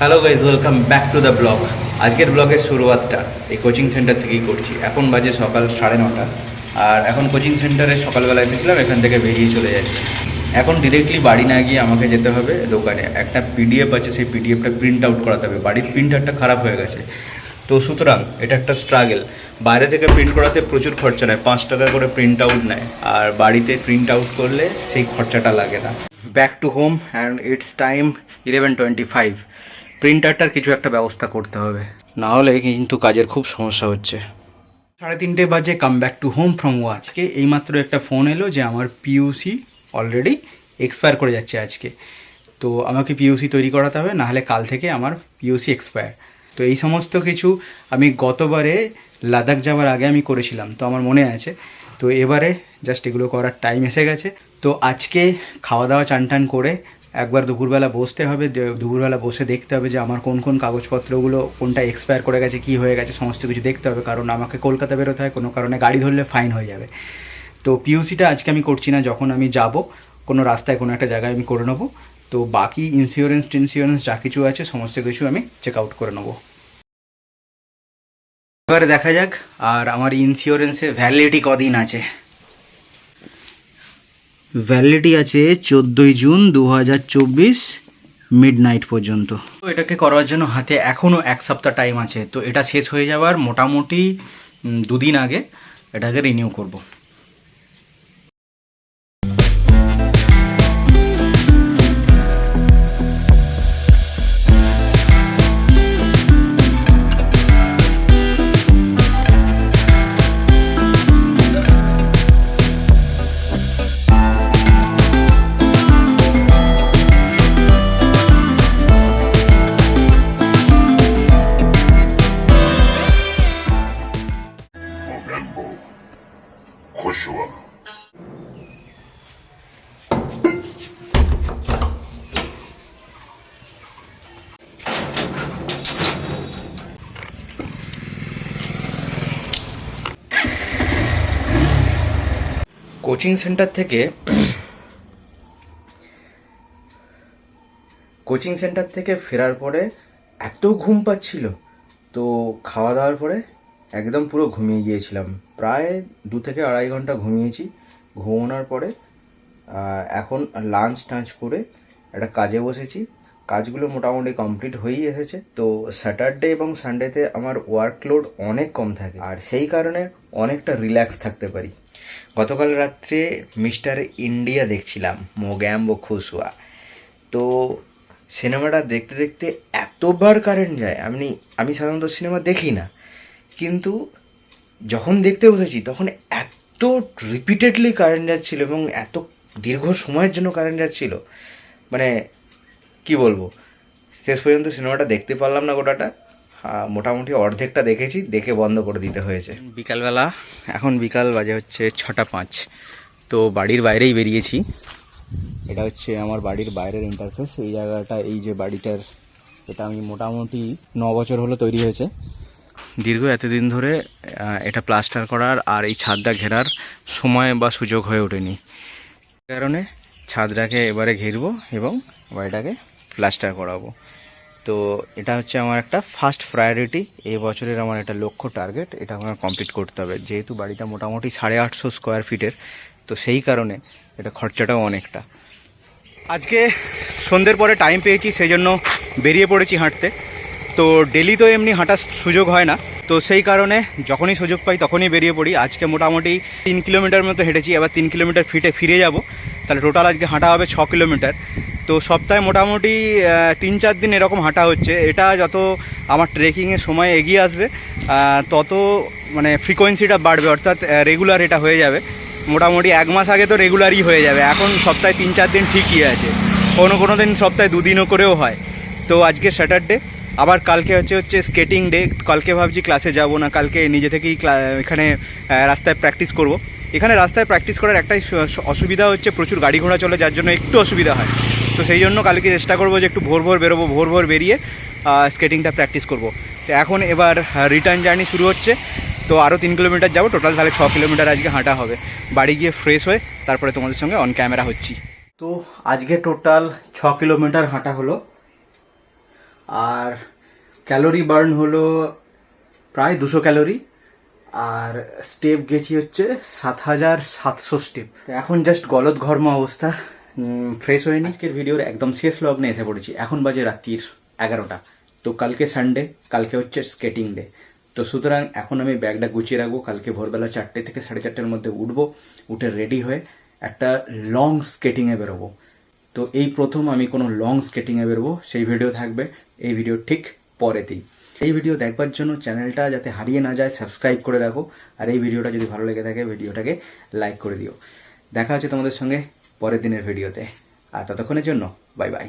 Hello guys, welcome back to the blog. আজকের ব্লগের শুরুয়াতটা এই কোচিং সেন্টার থেকেই করছি। এখন বাজে সকাল 9:30, আর এখন কোচিং সেন্টারে সকালবেলা এসেছিলাম, এখান থেকে বেরিয়ে চলে যাচ্ছি। এখন ডিরেক্টলি বাড়ি না গিয়ে আমাকে যেতে হবে দোকানে। একটা পিডিএফ আছে, সেই পিডিএফটা প্রিন্ট আউট করাতে হবে। বাড়ির প্রিন্টারটা খারাপ হয়ে গেছে, তো সুতরাং এটা একটা স্ট্রাগল। বাইরে থেকে প্রিন্ট করাতে প্রচুর খরচা নেয়, 5 টাকা করে প্রিন্ট আউট নেয়, আর বাড়িতে প্রিন্ট আউট করলে সেই খরচাটা লাগে না। Back to home and it's time 11:25। প্রিন্টারটার কিছু একটা ব্যবস্থা করতে হবে, না হলে কিন্তু কাজের খুব সমস্যা হচ্ছে। 3:30 বাজে, come back to home from আজকে এইমাত্র একটা ফোন এলো যে আমার পিইউসি অলরেডি এক্সপায়ার করে যাচ্ছে আজকে। তো আমাকে পিইউসি তৈরি করাতে হবে, নাহলে কাল থেকে আমার পিইউসি এক্সপায়ার। তো এই সমস্ত কিছু আমি গতবারে লাদাখ যাওয়ার আগে আমি করেছিলাম, তো আমার মনে আছে। তো এবারে জাস্ট এগুলো করার টাইম এসে গেছে। তো আজকে খাওয়া দাওয়া চান টান করে একবার দুপুরবেলা বসতে হবে, দুপুরবেলা বসে দেখতে হবে যে আমার কোন কোন কাগজপত্রগুলো কোনটা এক্সপায়ার করে গেছে, কী হয়ে গেছে, সমস্ত কিছু দেখতে হবে। কারণ আমাকে কলকাতা বেরোতে হয়, কোনো কারণে গাড়ি ধরলে ফাইন হয়ে যাবে। তো পিইউসিটা আজকে আমি করছি না, যখন আমি যাব কোনো রাস্তায় কোনো একটা জায়গায় আমি করে নেবো। তো বাকি ইন্স্যুরেন্স যা কিছু আছে সমস্ত কিছু আমি চেক আউট করে নেবো। এবারে দেখা যাক আর আমার ইন্স্যুরেন্সের ভ্যালিডিটি কদিন আছে। ভ্যালিডিটি আছে 14 জুন 2024 মিডনাইট পর্যন্ত। তো এটাকে করার জন্য হাতে এখনও 1 সপ্তাহ টাইম আছে। তো এটা শেষ হয়ে যাওয়ার মোটামুটি 2 দিন আগে এটাকে রিনিউ করব। কোচিং সেন্টার থেকে ফেরার পরে এত ঘুম পাচ্ছিল, তো খাওয়া দাওয়ার পরে একদম পুরো ঘুমিয়ে গিয়েছিলাম। প্রায় 2 থেকে 2.5 ঘন্টা ঘুমিয়েছি। ঘুমানোর পরে এখন লাঞ্চ টাঞ্চ করে একটা কাজে বসেছি। কাজগুলো মোটামুটি কমপ্লিট হয়েই এসেছে। তো স্যাটারডে এবং সানডেতে আমার ওয়ার্কলোড অনেক কম থাকে, আর সেই কারণে অনেকটা রিল্যাক্স থাকতে পারি। গতকাল রাত্রে মিস্টার ইন্ডিয়া দেখছিলাম, মোগ্যাম্বো খুসুয়া। তো সিনেমাটা দেখতে দেখতে এতবার কারেন্ট যায়। আমি সাধারণত সিনেমা দেখি না, কিন্তু যখন দেখতে বসেছি তখন এত রিপিটেডলি কারেন্ট যাচ্ছিল এবং এত দীর্ঘ সময়ের জন্য কারেন্ট যাচ্ছিল, মানে কি বলবো। শেষ পর্যন্ত সিনেমাটা দেখতে পারলাম না গোটাটা, মোটামুটি অর্ধেকটা দেখেছি, দেখে বন্ধ করে দিতে হয়েছে। বিকালবেলা, এখন বিকাল বাজে হচ্ছে 6:05। তো বাড়ির বাইরেই বেরিয়েছি। এটা হচ্ছে আমার বাড়ির বাইরের ইন্টারফেস। এই জায়গাটা, এই যে বাড়িটার, এটা আমি মোটামুটি 9 বছর হলো তৈরি হয়েছে। দীর্ঘ এতদিন ধরে এটা প্লাস্টার করার আর এই ছাদটা ঘেরার সময় বা সুযোগ হয়ে ওঠেনি, কারণে ছাদটাকে এবারে ঘিরবো এবং বাড়িটাকে প্লাস্টার করাবো। তো এটা হচ্ছে আমার একটা ফার্স্ট প্রায়োরিটি। এই বছরের আমার একটা লক্ষ্য, টার্গেট, এটা আমার কমপ্লিট করতে হবে। যেহেতু বাড়িটা মোটামুটি 850 স্কোয়ার ফিটের, তো সেই কারণে এটা খরচাটাও অনেকটা। আজকে সন্ধ্যের পরে টাইম পেয়েছি, সেই জন্য বেরিয়ে পড়েছি হাঁটতে। তো ডেলি তো এমনি হাঁটার সুযোগ হয় না, তো সেই কারণে যখনই সুযোগ পাই তখনই বেরিয়ে পড়ি। আজকে মোটামুটি 3 কিলোমিটার মতো হেঁটেছি, আবার 3 কিলোমিটার ফিরে যাব। তাহলে টোটাল আজকে হাঁটা হবে 6 কিলোমিটার। তো সপ্তাহে মোটামুটি 3-4 দিন এরকম হাঁটা হচ্ছে। এটা যত আমার ট্রেকিংয়ের সময় এগিয়ে আসবে তত মানে ফ্রিকোয়েন্সিটা বাড়বে, অর্থাৎ রেগুলার এটা হয়ে যাবে। মোটামুটি 1 মাস আগে তো রেগুলারই হয়ে যাবে, এখন সপ্তাহে 3-4 দিন ঠিকই আছে, কোনো দিন সপ্তাহে 2 দিনও করেও হয়। তো আজকে স্যাটারডে, আবার কালকে হচ্ছে স্কেটিং ডে। কালকে ভাবছি ক্লাসে যাব না, কালকে নিজে থেকেই এখানে রাস্তায় প্র্যাকটিস করব। এখানে রাস্তায় প্র্যাকটিস করার একটাই অসুবিধা হচ্ছে, প্রচুর গাড়ি ঘোড়া চলে, যার জন্য একটু অসুবিধা হয়। তো সেই জন্য কালকে চেষ্টা করবো যে একটু ভোর বেরোবো, ভোর বেরিয়ে স্কেটিংটা প্র্যাকটিস করব। তো এখন এবার রিটার্ন জার্নি শুরু হচ্ছে। তো আরও 3 কিলোমিটার যাবো, টোটাল তাহলে 6 কিলোমিটার আজকে হাঁটা হবে। বাড়ি গিয়ে ফ্রেশ হয়ে তারপরে তোমাদের সঙ্গে অন ক্যামেরা হচ্ছি। তো আজকে টোটাল 6 কিলোমিটার হাঁটা হলো। আর ক্যালোরি বার্ন হলো প্রায় 200 ক্যালোরি। আর স্টেপ গেছি হচ্ছে 7,700 স্টেপ। এখন জাস্ট গলদ ঘর্ম অবস্থা, ফ্রেশ হয়নি। আজকের ভিডিওর একদম শেষ লগ্নে এসে পড়েছি। এখন বাজে রাত্রির 11টা। তো কালকে সানডে, কালকে হচ্ছে স্কেটিং ডে। তো সুতরাং এখন আমি ব্যাগটা গুছিয়ে রাখবো। কালকে ভোরবেলা 4টে থেকে 4:30টার মধ্যে উঠবো, উঠে রেডি হয়ে একটা লং স্কেটিংয়ে বেরোবো। তো এই প্রথম আমি কোনো লং স্কেটিংয়ে বেরোবো, সেই ভিডিও থাকবে এই ভিডিও ঠিক পরেতেই। এই ভিডিও দেখবার জন্য চ্যানেলটা যাতে হারিয়ে না যায় সাবস্ক্রাইব করে রাখো। আর এই ভিডিওটা যদি ভালো লেগে থাকে ভিডিওটাকে লাইক করে দিও। দেখা হচ্ছে তোমাদের সঙ্গে পরের দিনের ভিডিওতে। আর ততক্ষণের জন্য বাই বাই।